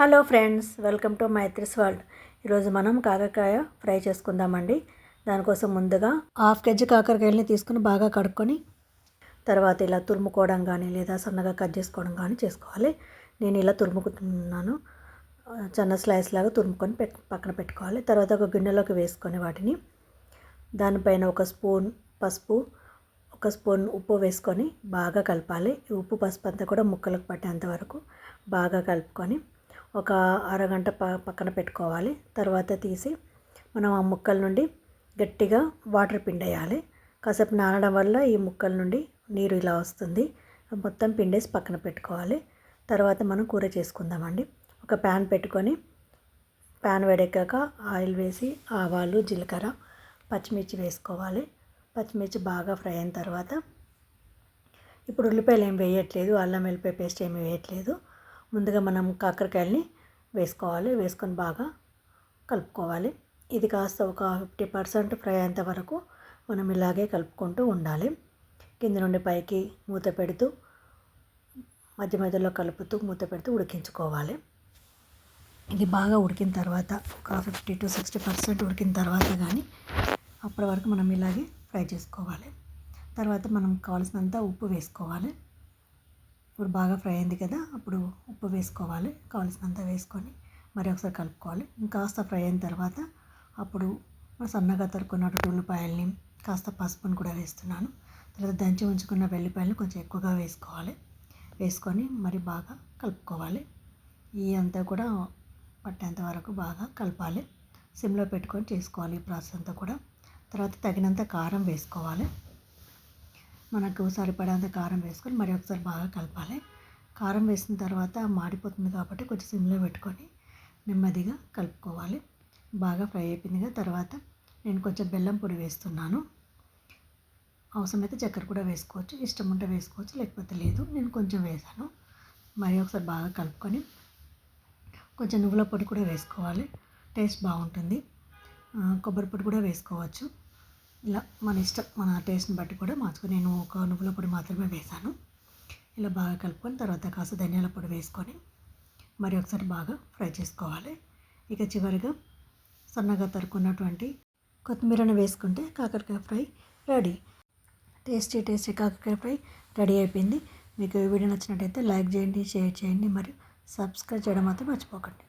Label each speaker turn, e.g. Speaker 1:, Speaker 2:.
Speaker 1: Hello friends, welcome to Maithri's world. ఈరోజు మనం కాకరకాయ ఫ్రై చేసుకుందామండి. దానికోసం ముందుగా 1/2 కేజీ కాకరకాయలని తీసుకుని బాగా కడుక్కొని తర్వాత ఇలా తురుముకోవడం కానీ లేదా సన్నగా కట్ చేసుకోవడం కానీ చేసుకోవాలి. నేను ఇలా తురుముకుంటున్నాను. చిన్న స్లైస్ లాగా తురుముకొని పక్కన పెట్టుకోవాలి. తర్వాత ఒక గిన్నెలోకి వేసుకొని వాటిని దానిపైన 1 స్పూన్ పసుపు, 1 స్పూన్ ఉప్పు వేసుకొని బాగా కలపాలి. ఉప్పు పసుపు అంతా కూడా ముక్కలకు పట్టేంత వరకు బాగా కలుపుకొని ఒక అరగంట పక్కన పెట్టుకోవాలి. తర్వాత తీసి మనం ఆ ముక్కల నుండి గట్టిగా వాటర్ పిండేయాలి. కాసేపు నానడం వల్ల ఈ ముక్కల నుండి నీరు ఇలా వస్తుంది. మొత్తం పిండేసి పక్కన పెట్టుకోవాలి. తర్వాత మనం కూర చేసుకుందామండి. ఒక ప్యాన్ పెట్టుకొని ప్యాన్ వేడెక్కాక ఆయిల్ వేసి ఆవాలు, జీలకర్ర, పచ్చిమిర్చి వేసుకోవాలి. పచ్చిమిర్చి బాగా ఫ్రై అయిన తర్వాత ఇప్పుడు ఉల్లిపాయలు ఏం వేయట్లేదు, అల్లం వెల్లిపాయ పేస్ట్ ఏమి వేయట్లేదు. ముందుగా మనం కాకరకాయలని వేసుకోవాలి. వేసుకొని బాగా కలుపుకోవాలి. ఇది కాస్త ఒక 50% ఫ్రై అయ్యేంత వరకు మనం ఇలాగే కలుపుకుంటూ ఉండాలి. కింద నుండి పైకి మూత పెడుతూ మధ్య మధ్యలో కలుపుతూ మూత పెడుతూ ఉడికించుకోవాలి. ఇది బాగా ఉడికిన తర్వాత ఒక 50 to 60% ఉడికిన తర్వాత కానీ అప్పటి వరకు మనం ఇలాగే ఫ్రై చేసుకోవాలి. తర్వాత మనం కావాల్సినంత ఉప్పు వేసుకోవాలి. ఇప్పుడు బాగా ఫ్రై అయింది కదా, అప్పుడు ఉప్పు వేసుకోవాలి. కావాల్సినంత వేసుకొని మరి ఒకసారి కలుపుకోవాలి. ఇంకాస్త ఫ్రై అయిన తర్వాత అప్పుడు సన్నగా తరుక్కున్నటువంటి ఉల్లిపాయల్ని, కాస్త పసుపుని కూడా వేస్తున్నాను. తర్వాత దంచి ఉంచుకున్న వెల్లిపాయలు కొంచెం ఎక్కువగా వేసుకోవాలి. వేసుకొని మరి బాగా కలుపుకోవాలి. ఈ అంతా కూడా పట్టేంత వరకు బాగా కలపాలి. సిమ్లో పెట్టుకొని చేసుకోవాలి ఈ ప్రాసెస్ అంతా కూడా. తర్వాత తగినంత కారం వేసుకోవాలి. మనకు సరిపడేంత కారం వేసుకొని మరి ఒకసారి బాగా కలపాలి. కారం వేసిన తర్వాత మాడిపోతుంది కాబట్టి కొంచెం సిమ్లో పెట్టుకొని నెమ్మదిగా కలుపుకోవాలి. బాగా ఫ్రై అయిపోయింది కదా, తర్వాత నేను కొంచెం బెల్లం పొడి వేస్తున్నాను. అవసరమైతే చక్కెర కూడా వేసుకోవచ్చు, ఇష్టం ఉంటే వేసుకోవచ్చు, లేకపోతే లేదు. నేను కొంచెం వేసాను. మరి ఒకసారి బాగా కలుపుకొని కొంచెం నువ్వుల పొడి కూడా వేసుకోవాలి, టేస్ట్ బాగుంటుంది. కొబ్బరి పొడి కూడా వేసుకోవచ్చు. ఇలా మన ఇష్టం, మన టేస్ట్ని బట్టి కూడా మార్చుకొని నేను ఒక నువ్వుల పొడి మాత్రమే వేసాను. ఇలా బాగా కలుపుకొని తర్వాత కాస్త ధనియాల పొడి వేసుకొని మరి ఒకసారి బాగా ఫ్రై చేసుకోవాలి. ఇక చివరిగా సన్నగా తరుక్కున్నటువంటి కొత్తిమీరను వేసుకుంటే కాకరకాయ ఫ్రై రెడీ. టేస్టీ కాకరకాయ ఫ్రై రెడీ అయిపోయింది. మీకు ఈ వీడియో నచ్చినట్టయితే లైక్ చేయండి, షేర్ చేయండి, మరియు సబ్స్క్రైబ్ చేయడం మాత్రం మర్చిపోకండి.